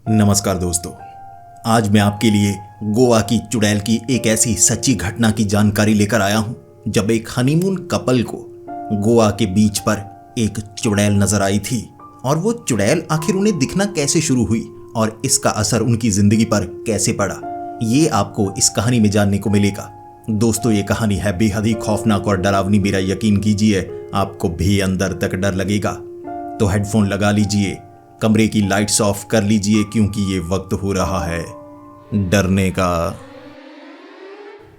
नमस्कार दोस्तों, आज मैं आपके लिए गोवा की चुड़ैल की एक ऐसी सच्ची घटना की जानकारी लेकर आया हूं जब एक हनीमून कपल को गोवा के बीच पर एक चुड़ैल नजर आई थी। और वो चुड़ैल आखिर उन्हें दिखना कैसे शुरू हुई और इसका असर उनकी जिंदगी पर कैसे पड़ा, ये आपको इस कहानी में जानने को मिलेगा। दोस्तों, ये कहानी है बेहद ही खौफनाक और डरावनी। मेरा यकीन कीजिए, आपको भी अंदर तक डर लगेगा। तो हेडफोन लगा लीजिए, कमरे की लाइट्स ऑफ कर लीजिए, क्योंकि ये वक्त हो रहा है डरने का।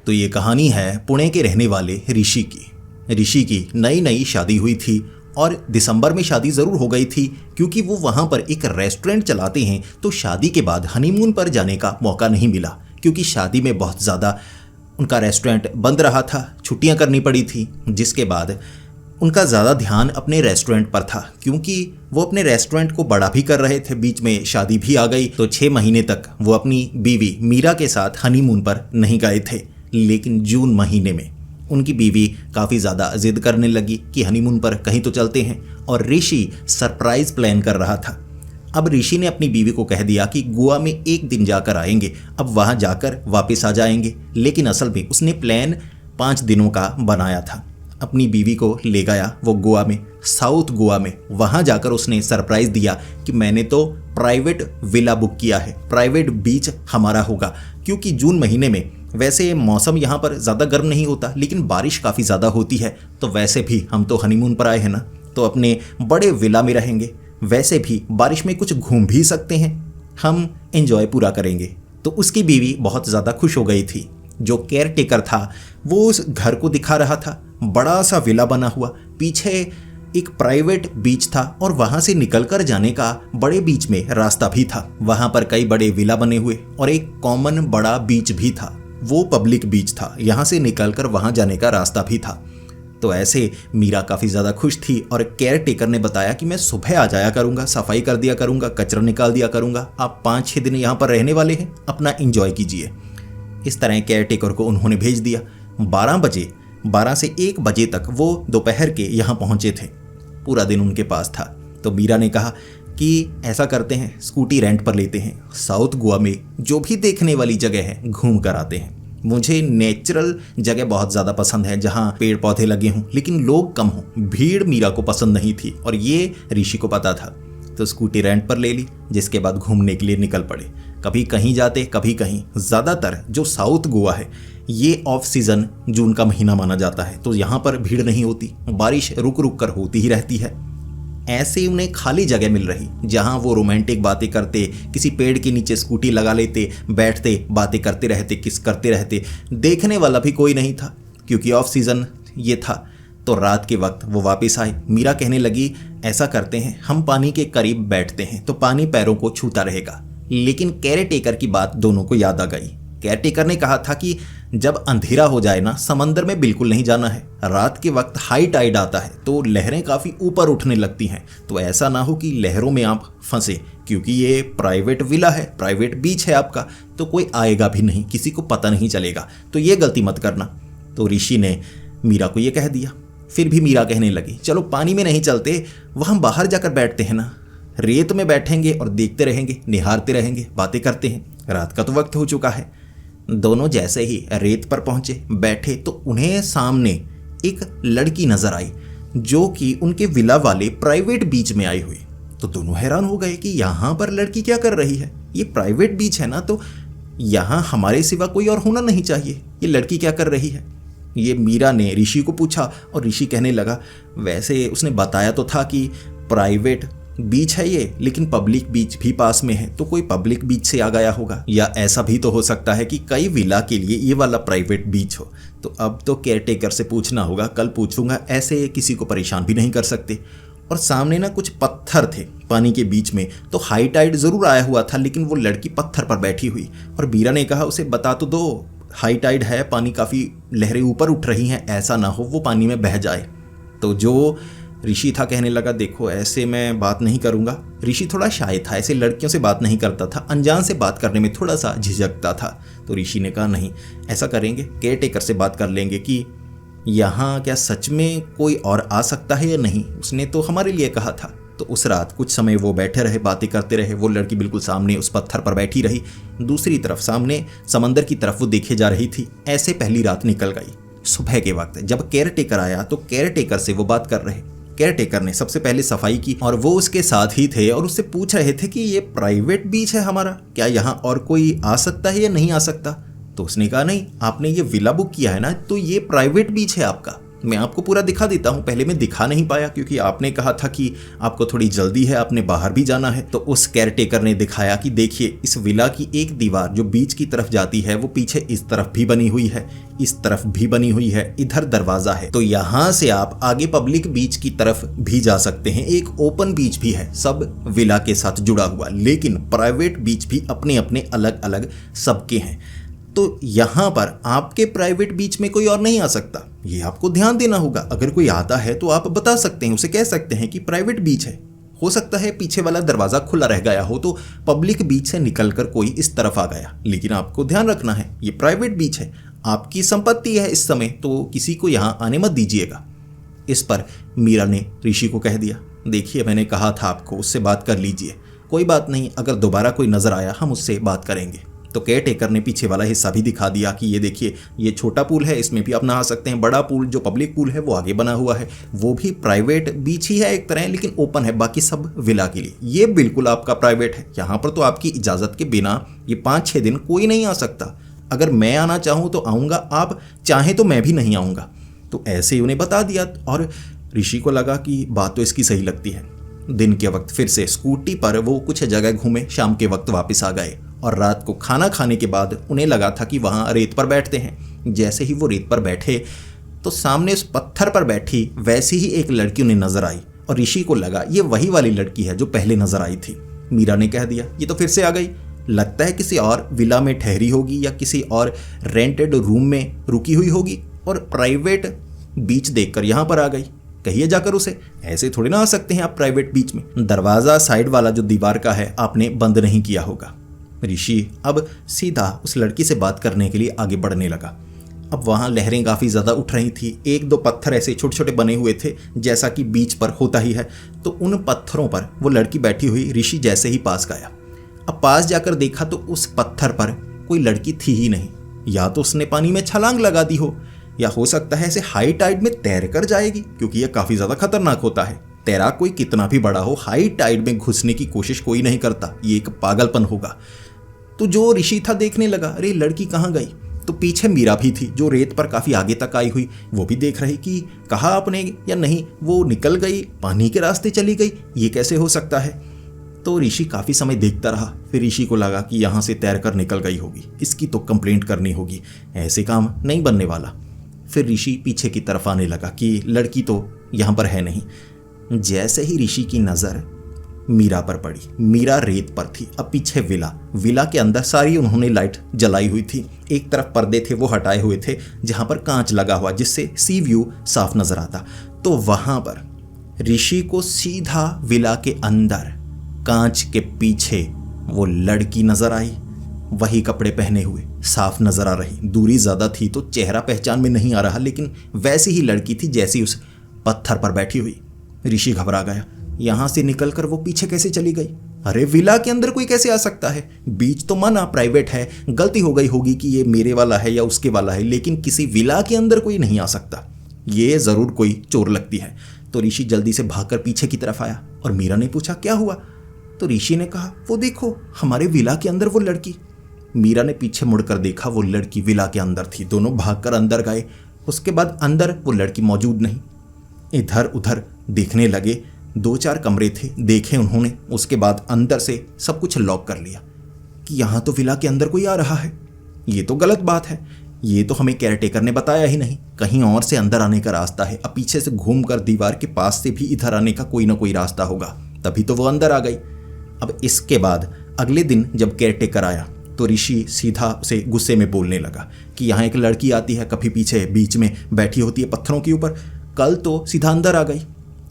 तो ये कहानी है पुणे के रहने वाले ऋषि की। ऋषि की नई नई शादी हुई थी और दिसंबर में शादी ज़रूर हो गई थी, क्योंकि वो वहाँ पर एक रेस्टोरेंट चलाते हैं। तो शादी के बाद हनीमून पर जाने का मौका नहीं मिला, क्योंकि शादी में बहुत ज़्यादा उनका रेस्टोरेंट बंद रहा था, छुट्टियाँ करनी पड़ी थी। जिसके बाद उनका ज़्यादा ध्यान अपने रेस्टोरेंट पर था, क्योंकि वो अपने रेस्टोरेंट को बड़ा भी कर रहे थे। बीच में शादी भी आ गई, तो 6 महीने तक वो अपनी बीवी मीरा के साथ हनीमून पर नहीं गए थे। लेकिन जून महीने में उनकी बीवी काफ़ी ज़्यादा जिद करने लगी कि हनीमून पर कहीं तो चलते हैं, और ऋषि सरप्राइज़ प्लान कर रहा था। अब ऋषि ने अपनी बीवी को कह दिया कि गोवा में एक दिन जाकर आएंगे, अब वहाँ जाकर वापस आ जाएंगे। लेकिन असल में उसने प्लान 5 दिनों का बनाया था। अपनी बीवी को ले गया वो गोवा में, साउथ गोवा में। वहाँ जाकर उसने सरप्राइज़ दिया कि मैंने तो प्राइवेट विला बुक किया है, प्राइवेट बीच हमारा होगा। क्योंकि जून महीने में वैसे मौसम यहाँ पर ज़्यादा गर्म नहीं होता, लेकिन बारिश काफ़ी ज़्यादा होती है। तो वैसे भी हम तो हनीमून पर आए हैं ना, तो अपने बड़े विला में रहेंगे। वैसे भी बारिश में कुछ घूम भी सकते हैं, हम एंजॉय पूरा करेंगे। तो उसकी बीवी बहुत ज़्यादा खुश हो गई थी। जो केयर टेकर था वो उस घर को दिखा रहा था, बड़ा सा विला बना हुआ, पीछे एक प्राइवेट बीच था और वहां से निकलकर जाने का बड़े बीच में रास्ता भी था। वहां पर कई बड़े विला बने हुए और एक कॉमन बड़ा बीच भी था, वो पब्लिक बीच था। यहां से निकलकर वहां जाने का रास्ता भी था। तो ऐसे मीरा काफ़ी ज़्यादा खुश थी और केयर टेकर ने बताया कि मैं सुबह आ जाया करूँगा, सफाई कर दिया करूँगा, कचरा निकाल दिया करूँगा। आप 5-6 दिन यहाँ पर रहने वाले हैं, अपना इंजॉय कीजिए। इस तरह केयर टेकर को उन्होंने भेज दिया। 12 से 1 बजे तक वो दोपहर के यहाँ पहुँचे थे। पूरा दिन उनके पास था। तो मीरा ने कहा कि ऐसा करते हैं, स्कूटी रेंट पर लेते हैं, साउथ गोवा में जो भी देखने वाली जगह है घूम कर आते हैं। मुझे नेचुरल जगह बहुत ज़्यादा पसंद है, जहाँ पेड़ पौधे लगे हों लेकिन लोग कम हों। भीड़ मीरा को पसंद नहीं थी और ये ऋषि को पता था। तो स्कूटी रेंट पर ले ली, जिसके बाद घूमने के लिए निकल पड़े। कभी कहीं जाते, कभी कहीं। ज़्यादातर जो साउथ गोवा है ये ऑफ सीज़न जून का महीना माना जाता है, तो यहाँ पर भीड़ नहीं होती, बारिश रुक रुक कर होती ही रहती है। ऐसे उन्हें खाली जगह मिल रही जहाँ वो रोमांटिक बातें करते, किसी पेड़ के नीचे स्कूटी लगा लेते, बैठते, बातें करते रहते, किस करते रहते। देखने वाला भी कोई नहीं था, क्योंकि ऑफ सीज़न ये था। तो रात के वक्त वो वापस आए। मीरा कहने लगी, ऐसा करते हैं, हम पानी के करीब बैठते हैं तो पानी पैरों को छूता रहेगा। लेकिन केयर टेकर की बात दोनों को याद आ गई। केयर टेकर ने कहा था कि जब अंधेरा हो जाए ना, समंदर में बिल्कुल नहीं जाना है। रात के वक्त हाई टाइड आता है तो लहरें काफ़ी ऊपर उठने लगती हैं, तो ऐसा ना हो कि लहरों में आप फंसे, क्योंकि ये प्राइवेट विला है, प्राइवेट बीच है आपका, तो कोई आएगा भी नहीं, किसी को पता नहीं चलेगा, तो ये गलती मत करना। तो ऋषि ने मीरा को ये कह दिया। फिर भी मीरा कहने लगी, चलो पानी में नहीं चलते, वहाँ बाहर जाकर बैठते हैं ना, रेत में बैठेंगे और देखते रहेंगे, निहारते रहेंगे, बातें करते हैं। रात का तो वक्त हो चुका है। दोनों जैसे ही रेत पर पहुंचे, बैठे, तो उन्हें सामने एक लड़की नजर आई, जो कि उनके विला वाले प्राइवेट बीच में आई हुई। तो दोनों हैरान हो गए कि यहाँ पर लड़की क्या कर रही है, ये प्राइवेट बीच है ना, तो यहाँ हमारे सिवा कोई और होना नहीं चाहिए, ये लड़की क्या कर रही है। ये मीरा ने ऋषि को पूछा और ऋषि कहने लगा, वैसे उसने बताया तो था कि प्राइवेट बीच है ये, लेकिन पब्लिक बीच भी पास में है, तो कोई पब्लिक बीच से आ गया होगा, या ऐसा भी तो हो सकता है कि कई विला के लिए ये वाला प्राइवेट बीच हो। तो अब तो केयर टेकर से पूछना होगा, कल पूछूंगा, ऐसे किसी को परेशान भी नहीं कर सकते। और सामने ना कुछ पत्थर थे पानी के बीच में, तो हाई टाइड ज़रूर आया हुआ था, लेकिन वो लड़की पत्थर पर बैठी हुई। और मीरा ने कहा, उसे बता तो दो, हाई टाइड है, पानी काफ़ी लहरें ऊपर उठ रही हैं, ऐसा ना हो वो पानी में बह जाए। तो जो ऋषि था कहने लगा, देखो ऐसे मैं बात नहीं करूँगा। ऋषि थोड़ा शाय था, ऐसे लड़कियों से बात नहीं करता था, अनजान से बात करने में थोड़ा सा झिझकता था। तो ऋषि ने कहा, नहीं ऐसा करेंगे, केयर टेकर से बात कर लेंगे कि यहाँ क्या सच में कोई और आ सकता है या नहीं, उसने तो हमारे लिए कहा था। तो उस रात कुछ समय वो बैठे रहे, बातें करते रहे। वो लड़की बिल्कुल सामने उस पत्थर पर बैठी रही, दूसरी तरफ सामने समंदर की तरफ वो देखे जा रही थी। ऐसे पहली रात निकल गई। सुबह के वक्त जब केयर टेकर आया तो केयर टेकर से वो बात कर रहे। केयर टेकर ने सबसे पहले सफाई की और वो उसके साथ ही थे और उससे पूछ रहे थे कि ये प्राइवेट बीच है हमारा, क्या यहाँ और कोई आ सकता है या नहीं आ सकता। तो उसने कहा नहीं, आपने ये विला बुक किया है ना, तो ये प्राइवेट बीच है आपका। मैं आपको पूरा दिखा देता हूँ। पहले मैं दिखा नहीं पाया क्योंकि आपने कहा था कि आपको थोड़ी जल्दी है, आपने बाहर भी जाना है। तो उस केयरटेकर ने दिखाया कि देखिए, इस विला की एक दीवार जो बीच की तरफ जाती है वो पीछे इस तरफ भी बनी हुई है, इस तरफ भी बनी हुई है, इधर दरवाजा है। तो यहाँ से आप आगे पब्लिक बीच की तरफ भी जा सकते हैं। एक ओपन बीच भी है, सब विला के साथ जुड़ा हुआ, लेकिन प्राइवेट बीच भी अपने अपने अलग अलग सबके हैं। तो यहाँ पर आपके प्राइवेट बीच में कोई और नहीं आ सकता, ये आपको ध्यान देना होगा। अगर कोई आता है तो आप बता सकते हैं, उसे कह सकते हैं कि प्राइवेट बीच है। हो सकता है पीछे वाला दरवाज़ा खुला रह गया हो तो पब्लिक बीच से निकलकर कोई इस तरफ आ गया, लेकिन आपको ध्यान रखना है ये प्राइवेट बीच है, आपकी संपत्ति है इस समय, तो किसी को यहाँ आने मत दीजिएगा। इस पर मीरा ने ऋषि को कह दिया, देखिए मैंने कहा था आपको, उससे बात कर लीजिए, कोई बात नहीं, अगर दोबारा कोई नज़र आया हम उससे बात करेंगे। तो केयरटेकर ने पीछे वाला हिस्सा भी दिखा दिया कि ये देखिए, ये छोटा पूल है, इसमें भी आप नहा सकते हैं। बड़ा पूल जो पब्लिक पूल है वो आगे बना हुआ है, वो भी प्राइवेट बीच ही है एक तरह, लेकिन ओपन है, बाकी सब विला के लिए। ये बिल्कुल आपका प्राइवेट है, यहाँ पर तो आपकी इजाज़त के बिना ये 5-6 दिन कोई नहीं आ सकता। अगर मैं आना चाहूँ तो आऊँगा, आप चाहें तो मैं भी नहीं आऊँगा। तो ऐसे ही उन्हें बता दिया और ऋषि को लगा कि बात तो इसकी सही लगती है। दिन के वक्त फिर से स्कूटी पर वो कुछ जगह घूमे, शाम के वक्त वापस आ गए और रात को खाना खाने के बाद उन्हें लगा था कि वहाँ रेत पर बैठते हैं। जैसे ही वो रेत पर बैठे तो सामने उस पत्थर पर बैठी वैसी ही एक लड़की उन्हें नजर आई और ऋषि को लगा ये वही वाली लड़की है जो पहले नजर आई थी। मीरा ने कह दिया, ये तो फिर से आ गई, लगता है किसी और विला में ठहरी होगी या किसी और रेंटेड रूम में रुकी हुई होगी और प्राइवेट बीच देखकर यहाँ पर आ गई। कहिए जाकर उसे, ऐसे थोड़ी ना आ सकते हैं आप प्राइवेट बीच में। दरवाज़ा साइड वाला जो दीवार का है आपने बंद नहीं किया होगा। ऋषि अब सीधा उस लड़की से बात करने के लिए आगे बढ़ने लगा। अब वहाँ लहरें काफ़ी ज़्यादा उठ रही थी, 1-2 पत्थर ऐसे छोटे छोटे बने हुए थे जैसा कि बीच पर होता ही है। तो उन पत्थरों पर वो लड़की बैठी हुई, ऋषि जैसे ही पास गया, अब पास जाकर देखा तो उस पत्थर पर कोई लड़की थी ही नहीं। या तो उसने पानी में छलांग लगा दी हो, या हो सकता है ऐसे हाई टाइड में तैर कर जाएगी, क्योंकि यह काफ़ी ज़्यादा खतरनाक होता है। तैराक कोई कितना भी बड़ा हो, हाई टाइड में घुसने की कोशिश कोई नहीं करता, ये एक पागलपन होगा। तो जो ऋषि था देखने लगा, अरे लड़की कहाँ गई। तो पीछे मीरा भी थी जो रेत पर काफ़ी आगे तक आई हुई, वो भी देख रही कि कहा आपने या नहीं, वो निकल गई, पानी के रास्ते चली गई, ये कैसे हो सकता है। तो ऋषि काफ़ी समय देखता रहा, फिर ऋषि को लगा कि यहाँ से तैरकर निकल गई होगी, इसकी तो कंप्लेंट करनी होगी, ऐसे काम नहीं बनने वाला। फिर ऋषि पीछे की तरफ आने लगा कि लड़की तो यहाँ पर है नहीं। जैसे ही ऋषि की नज़र मीरा पर पड़ी, मीरा रेत पर थी, अब पीछे विला के अंदर सारी उन्होंने लाइट जलाई हुई थी। एक तरफ पर्दे थे वो हटाए हुए थे जहाँ पर कांच लगा हुआ जिससे सी व्यू साफ नजर आता। तो वहाँ पर ऋषि को सीधा विला के अंदर कांच के पीछे वो लड़की नजर आई, वही कपड़े पहने हुए, साफ नजर आ रही। दूरी ज़्यादा थी तो चेहरा पहचान में नहीं आ रहा, लेकिन वैसी ही लड़की थी जैसी उस पत्थर पर बैठी हुई। ऋषि घबरा गया, यहाँ से निकलकर वो पीछे कैसे चली गई। अरे विला के अंदर कोई कैसे आ सकता है, बीच तो माना प्राइवेट है, गलती हो गई होगी कि ये मेरे वाला है या उसके वाला है, लेकिन किसी विला के अंदर कोई नहीं आ सकता, ये ज़रूर कोई चोर लगती है। तो ऋषि जल्दी से भागकर पीछे की तरफ आया और मीरा ने पूछा क्या हुआ। तो ऋषि ने कहा वो देखो हमारे विला के अंदर वो लड़की। मीरा ने पीछे मुड़कर देखा, वो लड़की विला के अंदर थी। दोनों भागकर अंदर गए, उसके बाद अंदर वो लड़की मौजूद नहीं। इधर उधर देखने लगे, 2-4 कमरे थे, देखे उन्होंने, उसके बाद अंदर से सब कुछ लॉक कर लिया कि यहाँ तो विला के अंदर कोई आ रहा है, ये तो गलत बात है, ये तो हमें केयरटेकर ने बताया ही नहीं, कहीं और से अंदर आने का रास्ता है। अब पीछे से घूमकर दीवार के पास से भी इधर आने का कोई ना कोई रास्ता होगा, तभी तो वो अंदर आ गई। अब इसके बाद अगले दिन जब केयरटेकर आया तो ऋषि सीधा उसे गुस्से में बोलने लगा कि यहाँ एक लड़की आती है, कभी पीछे बीच में बैठी होती है पत्थरों के ऊपर, कल तो सीधा अंदर आ गई।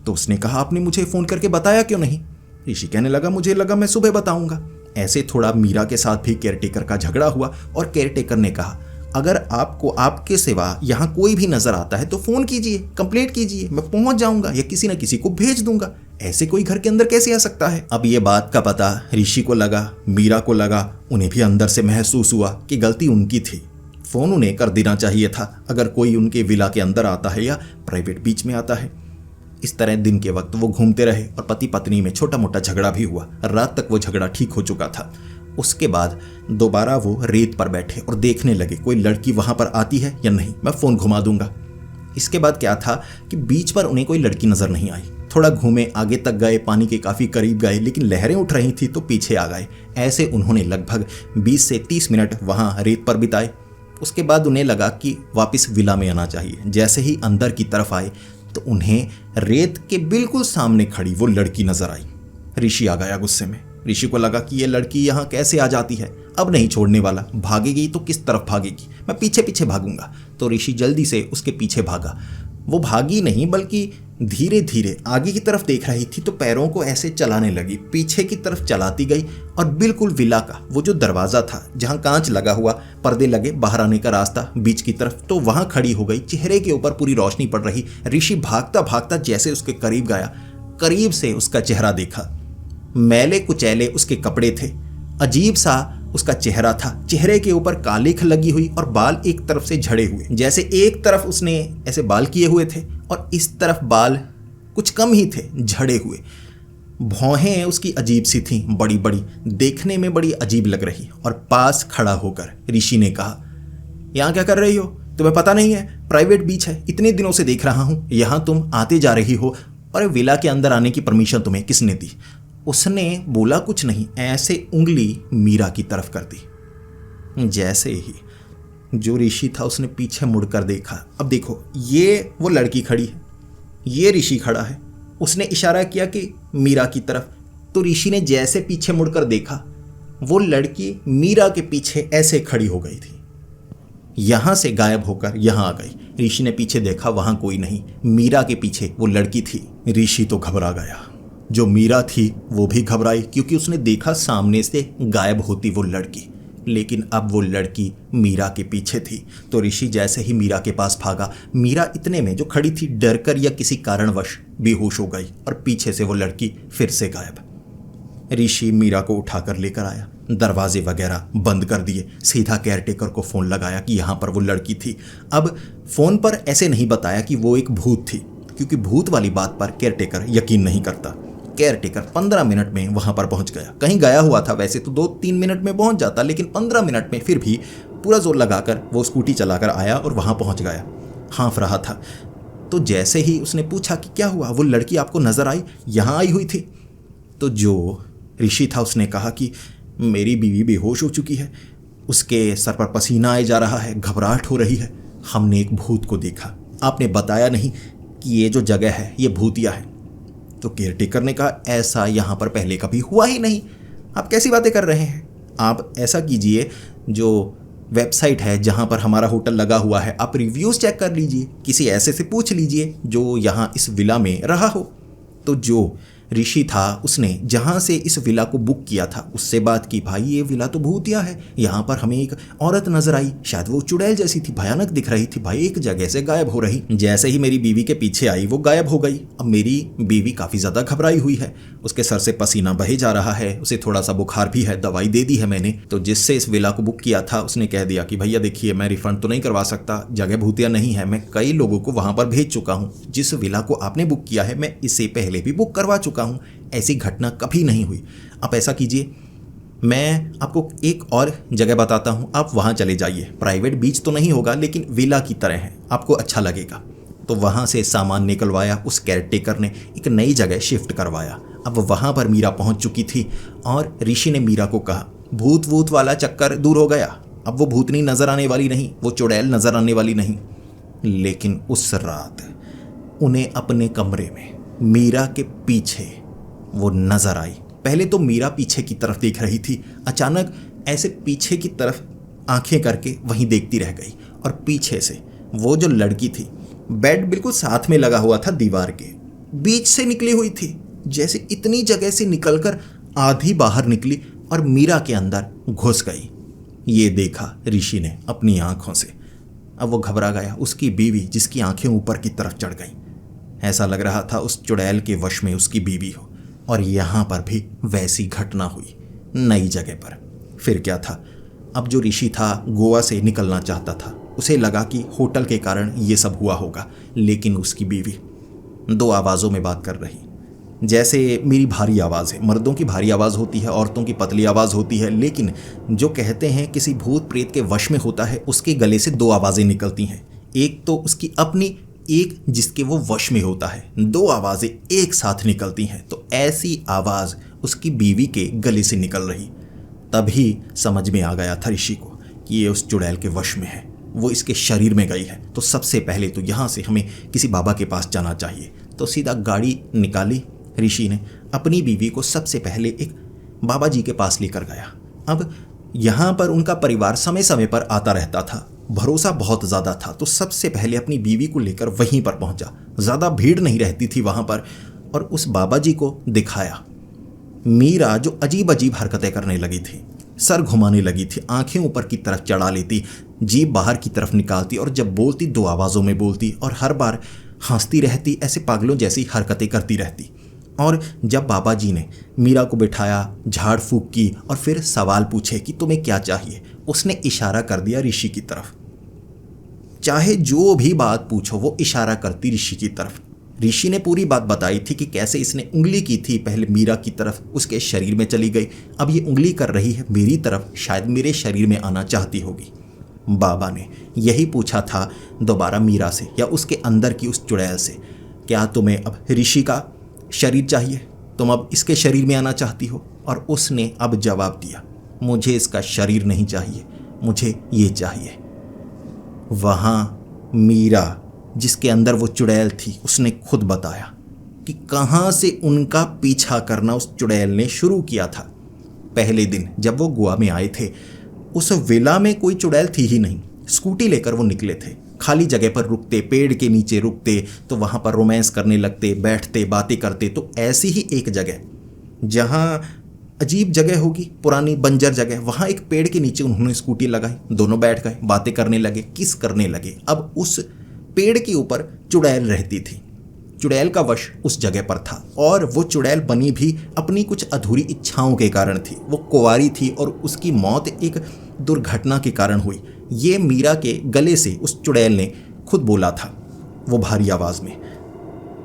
तो उसने कहा आपने मुझे फ़ोन करके बताया क्यों नहीं। ऋषि कहने लगा मुझे लगा मैं सुबह बताऊंगा। ऐसे थोड़ा मीरा के साथ भी केयरटेकर का झगड़ा हुआ और केयरटेकर ने कहा अगर आपको आपके सिवा यहाँ कोई भी नज़र आता है तो फ़ोन कीजिए, कंप्लेंट कीजिए, मैं पहुँच जाऊँगा या किसी न किसी को भेज दूंगा। ऐसे कोई घर के अंदर कैसे आ सकता है। अब ये बात का पता ऋषि को लगा, मीरा को लगा, उन्हें भी अंदर से महसूस हुआ कि गलती उनकी थी। फोन उन्हें कर देना चाहिए था अगर कोई उनके विला के अंदर आता है या प्राइवेट बीच में आता है। इस तरह दिन के वक्त वो घूमते रहे और पति पत्नी में छोटा मोटा झगड़ा भी हुआ। रात तक वो झगड़ा ठीक हो चुका था। उसके बाद दोबारा वो रेत पर बैठे और देखने लगे कोई लड़की वहां पर आती है या नहीं, मैं फोन घुमा दूंगा। इसके बाद क्या था कि बीच पर उन्हें कोई लड़की नजर नहीं आई। थोड़ा घूमे, आगे तक गए, पानी के काफी करीब गए, लेकिन लहरें उठ रही थी तो पीछे आ गए। ऐसे उन्होंने लगभग 20 से 30 मिनट वहां रेत पर बिताए। उसके बाद उन्हें लगा कि वापस विला में आना चाहिए। जैसे ही अंदर की तरफ आए तो उन्हें रेत के बिल्कुल सामने खड़ी वो लड़की नजर आई। ऋषि आ गया गुस्से में। ऋषि को लगा कि ये लड़की यहाँ कैसे आ जाती है, अब नहीं छोड़ने वाला। भागेगी तो किस तरफ भागेगी, मैं पीछे पीछे भागूंगा। तो ऋषि जल्दी से उसके पीछे भागा। वो भागी नहीं बल्कि धीरे धीरे आगे की तरफ देख रही थी तो पैरों को ऐसे चलाने लगी, पीछे की तरफ चलाती गई और बिल्कुल विला का वो जो दरवाजा था जहां कांच लगा हुआ, पर्दे लगे, बाहर आने का रास्ता बीच की तरफ, तो वहां खड़ी हो गई। चेहरे के ऊपर पूरी रोशनी पड़ रही। ऋषि भागता भागता जैसे उसके करीब गया, करीब से उसका चेहरा देखा। मैले कुचैले उसके कपड़े थे, अजीब सा उसका चेहरा था। चेहरे के ऊपर कालिख लगी हुई और बाल एक तरफ से झड़े हुए, जैसे एक तरफ उसने ऐसे बाल किए हुए थे और इस तरफ बाल कुछ कम ही थे, झड़े हुए। भौहें उसकी अजीब सी थीं, बड़ी बड़ी, देखने में बड़ी अजीब लग रही। और पास खड़ा होकर ऋषि ने कहा, यहाँ क्या कर रही हो, तुम्हें पता नहीं है प्राइवेट बीच है, इतने दिनों से देख रहा हूँ, यहाँ तुम आते जा रही हो और विला के अंदर आने की परमिशन तुम्हें किसने दी। उसने बोला कुछ नहीं, ऐसे उंगली मीरा की तरफ कर दी। जैसे ही जो ऋषि था उसने पीछे मुड़कर देखा। अब देखो, ये वो लड़की खड़ी है, ये ऋषि खड़ा है। उसने इशारा किया कि मीरा की तरफ, तो ऋषि ने जैसे पीछे मुड़कर देखा, वो लड़की मीरा के पीछे ऐसे खड़ी हो गई थी, यहां से गायब होकर यहां आ गई। ऋषि ने पीछे देखा, वहां कोई नहीं, मीरा के पीछे वो लड़की थी। ऋषि तो घबरा गया, जो मीरा थी वो भी घबराई, क्योंकि उसने देखा सामने से गायब होती वो लड़की, लेकिन अब वो लड़की मीरा के पीछे थी। तो ऋषि जैसे ही मीरा के पास भागा, मीरा इतने में जो खड़ी थी डरकर या किसी कारणवश बेहोश हो गई और पीछे से वो लड़की फिर से गायब। ऋषि मीरा को उठाकर लेकर आया, दरवाजे वगैरह बंद कर दिए, सीधा केयरटेकर को फोन लगाया कि यहाँ पर वो लड़की थी। अब फोन पर ऐसे नहीं बताया कि वो एक भूत थी, क्योंकि भूत वाली बात पर केयरटेकर यकीन नहीं करता। केयरटेकर 15 मिनट में वहां पर पहुंच गया। कहीं गया हुआ था, वैसे तो 2-3 मिनट में पहुंच जाता, लेकिन 15 मिनट में फिर भी पूरा जोर लगाकर वो स्कूटी चलाकर आया और वहां पहुंच गया। हाँफ रहा था। तो जैसे ही उसने पूछा कि क्या हुआ, वो लड़की आपको नजर आई, यहां आई हुई थी, तो जो ऋषि था उसने कहा कि मेरी बीवी बेहोश हो चुकी है, उसके सर पर पसीना आए जा रहा है, घबराहट हो रही है, हमने एक भूत को देखा, आपने बताया नहीं कि ये जो जगह है ये भूतिया है। तो केयरटेकर ने कहा, ऐसा यहाँ पर पहले कभी हुआ ही नहीं, आप कैसी बातें कर रहे हैं। आप ऐसा कीजिए, जो वेबसाइट है जहाँ पर हमारा होटल लगा हुआ है, आप रिव्यूज़ चेक कर लीजिए, किसी ऐसे से पूछ लीजिए जो यहाँ इस विला में रहा हो। तो जो ऋषि था उसने जहाँ से इस विला को बुक किया था उससे बात की, भाई ये विला तो भूतिया है, यहाँ पर हमें एक औरत नजर आई, शायद वो चुड़ैल जैसी थी, भयानक दिख रही थी, भाई एक जगह से गायब हो रही। जैसे ही मेरी बीवी के पीछे आई वो गायब हो गई। अब मेरी बीवी काफ़ी ज़्यादा घबराई हुई है, उसके सर से पसीना बहे जा रहा है, उसे थोड़ा सा बुखार भी है, दवाई दे दी है मैंने। तो जिससे इस विला को बुक किया था उसने कह दिया कि भैया देखिए मैं रिफंड तो नहीं करवा सकता, जगह भूतिया नहीं है, मैं कई लोगों को वहाँ पर भेज चुका हूँ, जिस विला को आपने बुक किया है मैं इससे पहले भी बुक करवा चुका हूँ, ऐसी घटना कभी नहीं हुई। आप ऐसा कीजिए, मैं आपको एक और जगह बताता हूँ, आप वहाँ चले जाइए, प्राइवेट बीच तो नहीं होगा लेकिन विला की तरह है, आपको अच्छा लगेगा। तो वहाँ से सामान निकलवाया उस केयरटेकर ने, एक नई जगह शिफ्ट करवाया। अब वहाँ पर मीरा पहुँच चुकी थी और ऋषि ने मीरा को कहा, भूत वूत वाला चक्कर दूर हो गया, अब वो भूतनी नजर आने वाली नहीं, वो चुड़ैल नजर आने वाली नहीं। लेकिन उस रात उन्हें अपने कमरे में मीरा के पीछे वो नजर आई। पहले तो मीरा पीछे की तरफ देख रही थी, अचानक ऐसे पीछे की तरफ आंखें करके वहीं देखती रह गई और पीछे से वो जो लड़की थी, बेड बिल्कुल साथ में लगा हुआ था, दीवार के बीच से निकली हुई थी, जैसे इतनी जगह से निकलकर आधी बाहर निकली और मीरा के अंदर घुस गई। ये देखा ऋषि ने अपनी आंखों से। अब वो घबरा गया, उसकी बीवी जिसकी आंखें ऊपर की तरफ चढ़ गई। ऐसा लग रहा था उस चुड़ैल के वश में उसकी बीवी हो। और यहाँ पर भी वैसी घटना हुई, नई जगह पर। फिर क्या था, अब जो ऋषि था गोवा से निकलना चाहता था। उसे लगा कि होटल के कारण ये सब हुआ होगा, लेकिन उसकी बीवी 2 आवाज़ों में बात कर रही। जैसे मेरी भारी आवाज़ है, मर्दों की भारी आवाज़ होती है, औरतों की पतली आवाज़ होती है, लेकिन जो कहते हैं किसी भूत प्रेत के वश में होता है, उसके गले से 2 आवाज़ें निकलती हैं। एक तो उसकी अपनी, एक जिसके वो वश में होता है। 2 आवाज़ें एक साथ निकलती हैं। तो ऐसी आवाज़ उसकी बीवी के गले से निकल रही। तभी समझ में आ गया था ऋषि को कि ये उस चुड़ैल के वश में है, वो इसके शरीर में गई है। तो सबसे पहले तो यहाँ से हमें किसी बाबा के पास जाना चाहिए। तो सीधा गाड़ी निकाली ऋषि ने, अपनी बीवी को सबसे पहले एक बाबा जी के पास लेकर गया। अब यहाँ पर उनका परिवार समय समय पर आता रहता था, भरोसा बहुत ज़्यादा था। तो सबसे पहले अपनी बीवी को लेकर वहीं पर पहुँचा। ज़्यादा भीड़ नहीं रहती थी वहाँ पर। और उस बाबा जी को दिखाया मीरा, जो अजीब अजीब हरकतें करने लगी थी, सर घुमाने लगी थी, आंखें ऊपर की तरफ चढ़ा लेती, जीभ बाहर की तरफ निकालती, और जब बोलती 2 आवाज़ों में बोलती, और हर बार हंसती रहती, ऐसे पागलों जैसी हरकतें करती रहती। और जब बाबा जी ने मीरा को बिठाया, झाड़ फूंक की, और फिर सवाल पूछे कि तुम्हें क्या चाहिए, उसने इशारा कर दिया ऋषि की तरफ। चाहे जो भी बात पूछो, वो इशारा करती ऋषि की तरफ। ऋषि ने पूरी बात बताई थी कि कैसे इसने उंगली की थी पहले मीरा की तरफ, उसके शरीर में चली गई, अब ये उंगली कर रही है मेरी तरफ, शायद मेरे शरीर में आना चाहती होगी। बाबा ने यही पूछा था दोबारा मीरा से, या उसके अंदर की उस चुड़ैल से, क्या तुम्हें अब ऋषि का शरीर चाहिए, तुम अब इसके शरीर में आना चाहती हो? और उसने अब जवाब दिया, मुझे इसका शरीर नहीं चाहिए, मुझे ये चाहिए। वहाँ मीरा, जिसके अंदर वो चुड़ैल थी, उसने खुद बताया कि कहाँ से उनका पीछा करना उस चुड़ैल ने शुरू किया था। पहले दिन जब वो गोवा में आए थे, उस विला में कोई चुड़ैल थी ही नहीं। स्कूटी लेकर वो निकले थे, खाली जगह पर रुकते, पेड़ के नीचे रुकते, तो वहाँ पर रोमांस करने लगते, बैठते, बातें करते। तो ऐसी ही एक जगह, जहाँ अजीब जगह होगी, पुरानी बंजर जगह, वहाँ एक पेड़ के नीचे उन्होंने स्कूटी लगाई, दोनों बैठ गए, बातें करने लगे, किस करने लगे। अब उस पेड़ के ऊपर चुड़ैल रहती थी, चुड़ैल का वश उस जगह पर था, और वो चुड़ैल बनी भी अपनी कुछ अधूरी इच्छाओं के कारण थी। वो कुंवारी थी और उसकी मौत एक दुर्घटना के कारण हुई। ये मीरा के गले से उस चुड़ैल ने खुद बोला था, वो भारी आवाज़ में।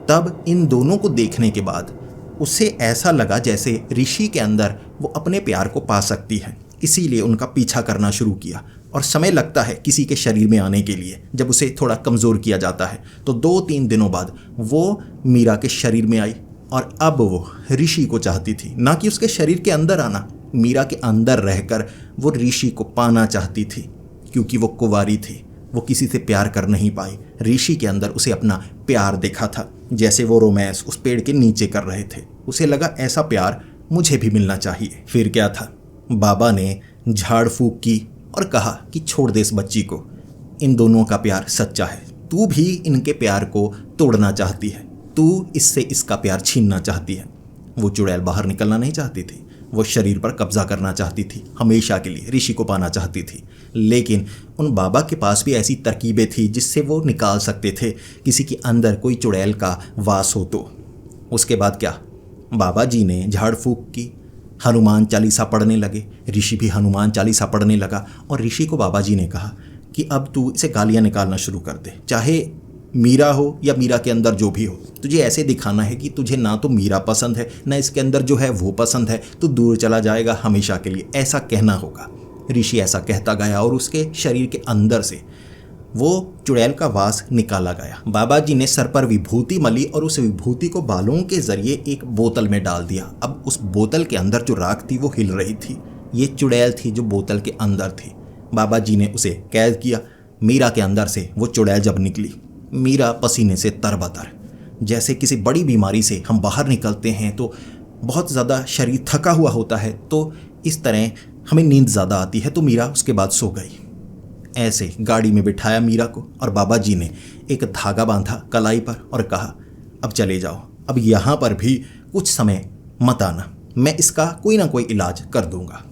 तब इन दोनों को देखने के बाद उसे ऐसा लगा जैसे ऋषि के अंदर वो अपने प्यार को पा सकती है, इसीलिए उनका पीछा करना शुरू किया। और समय लगता है किसी के शरीर में आने के लिए, जब उसे थोड़ा कमज़ोर किया जाता है। तो 2-3 दिनों बाद वो मीरा के शरीर में आई, और अब वो ऋषि को चाहती थी, ना कि उसके शरीर के अंदर आना। मीरा के अंदर रहकर वो ऋषि को पाना चाहती थी, क्योंकि वो कुंवारी थी, वो किसी से प्यार कर नहीं पाई। ऋषि के अंदर उसे अपना प्यार देखा था, जैसे वो रोमांस उस पेड़ के नीचे कर रहे थे। उसे लगा ऐसा प्यार मुझे भी मिलना चाहिए। फिर क्या था, बाबा ने झाड़ फूंक की और कहा कि छोड़ दे इस बच्ची को, इन दोनों का प्यार सच्चा है, तू भी इनके प्यार को तोड़ना चाहती है, तू इससे इसका प्यार छीनना चाहती है। वो चुड़ैल बाहर निकलना नहीं चाहती थी, वो शरीर पर कब्जा करना चाहती थी, हमेशा के लिए ऋषि को पाना चाहती थी। लेकिन उन बाबा के पास भी ऐसी तरकीबें थी जिससे वो निकाल सकते थे किसी के अंदर कोई चुड़ैल का वास हो तो। उसके बाद क्या, बाबा जी ने झाड़ फूंक की, हनुमान चालीसा पढ़ने लगे, ऋषि भी हनुमान चालीसा पढ़ने लगा। और ऋषि को बाबा जी ने कहा कि अब तू इसे गालियाँ निकालना शुरू कर दे, चाहे मीरा हो या मीरा के अंदर जो भी हो, तुझे ऐसे दिखाना है कि तुझे ना तो मीरा पसंद है, ना इसके अंदर जो है वो पसंद है, तो दूर चला जाएगा हमेशा के लिए, ऐसा कहना होगा। ऋषि ऐसा कहता गया और उसके शरीर के अंदर से वो चुड़ैल का वास निकाला गया। बाबा जी ने सर पर विभूति मली और उस विभूति को बालों के जरिए एक बोतल में डाल दिया। अब उस बोतल के अंदर जो राख थी वो हिल रही थी, ये चुड़ैल थी जो बोतल के अंदर थी। बाबा जी ने उसे कैद किया। मीरा के अंदर से वो चुड़ैल जब निकली, मीरा पसीने से तरबतर, जैसे किसी बड़ी बीमारी से हम बाहर निकलते हैं तो बहुत ज़्यादा शरीर थका हुआ होता है, तो इस तरह हमें नींद ज़्यादा आती है। तो मीरा उसके बाद सो गई। ऐसे गाड़ी में बिठाया मीरा को, और बाबा जी ने एक धागा बांधा कलाई पर और कहा, अब चले जाओ, अब यहाँ पर भी कुछ समय मत आना, मैं इसका कोई ना कोई इलाज कर दूंगा।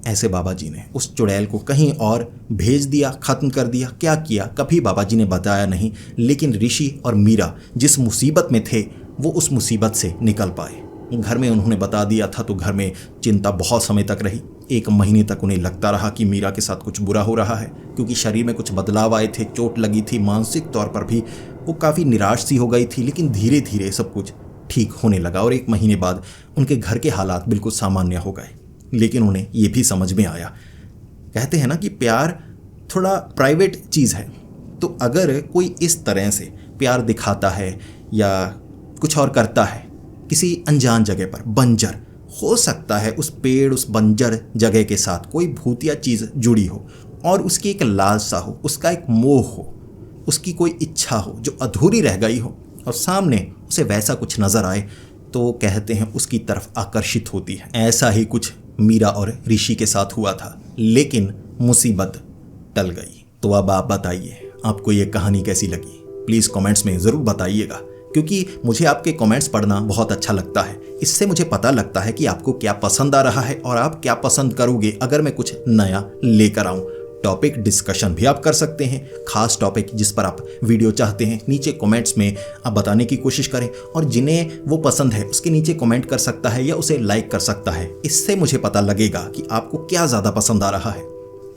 ऐसे बाबा जी ने उस चुड़ैल को कहीं और भेज दिया, खत्म कर दिया, क्या किया कभी बाबा जी ने बताया नहीं। लेकिन ऋषि और मीरा जिस मुसीबत में थे वो उस मुसीबत से निकल पाए। घर में उन्होंने बता दिया था तो घर में चिंता बहुत समय तक रही। 1 महीने तक उन्हें लगता रहा कि मीरा के साथ कुछ बुरा हो रहा है, क्योंकि शरीर में कुछ बदलाव आए थे, चोट लगी थी, मानसिक तौर पर भी वो काफ़ी निराश सी हो गई थी। लेकिन धीरे धीरे सब कुछ ठीक होने लगा और 1 महीने बाद उनके घर के हालात बिल्कुल सामान्य हो गए। लेकिन उन्हें ये भी समझ में आया, कहते हैं ना कि प्यार थोड़ा प्राइवेट चीज़ है, तो अगर कोई इस तरह से प्यार दिखाता है या कुछ और करता है किसी अनजान जगह पर, बंजर हो सकता है उस पेड़, उस बंजर जगह के साथ कोई भूतिया चीज़ जुड़ी हो और उसकी एक लालसा हो, उसका एक मोह हो, उसकी कोई इच्छा हो जो अधूरी रह गई हो और सामने उसे वैसा कुछ नज़र आए तो कहते हैं उसकी तरफ आकर्षित होती है। ऐसा ही कुछ मीरा और ऋषि के साथ हुआ था, लेकिन मुसीबत टल गई। तो अब आप बताइए आपको ये कहानी कैसी लगी, प्लीज़ कमेंट्स में ज़रूर बताइएगा, क्योंकि मुझे आपके कमेंट्स पढ़ना बहुत अच्छा लगता है। इससे मुझे पता लगता है कि आपको क्या पसंद आ रहा है और आप क्या पसंद करोगे अगर मैं कुछ नया लेकर आऊँ। टॉपिक डिस्कशन भी आप कर सकते हैं, खास टॉपिक जिस पर आप वीडियो चाहते हैं नीचे कमेंट्स में आप बताने की कोशिश करें, और जिन्हें वो पसंद है उसके नीचे कमेंट कर सकता है या उसे लाइक कर सकता है। इससे मुझे पता लगेगा कि आपको क्या ज़्यादा पसंद आ रहा है।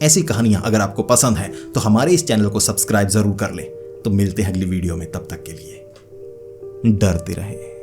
ऐसी कहानियाँ अगर आपको पसंद हैं तो हमारे इस चैनल को सब्सक्राइब ज़रूर कर लें। तो मिलते हैं अगली वीडियो में, तब तक के लिए डरते रहें।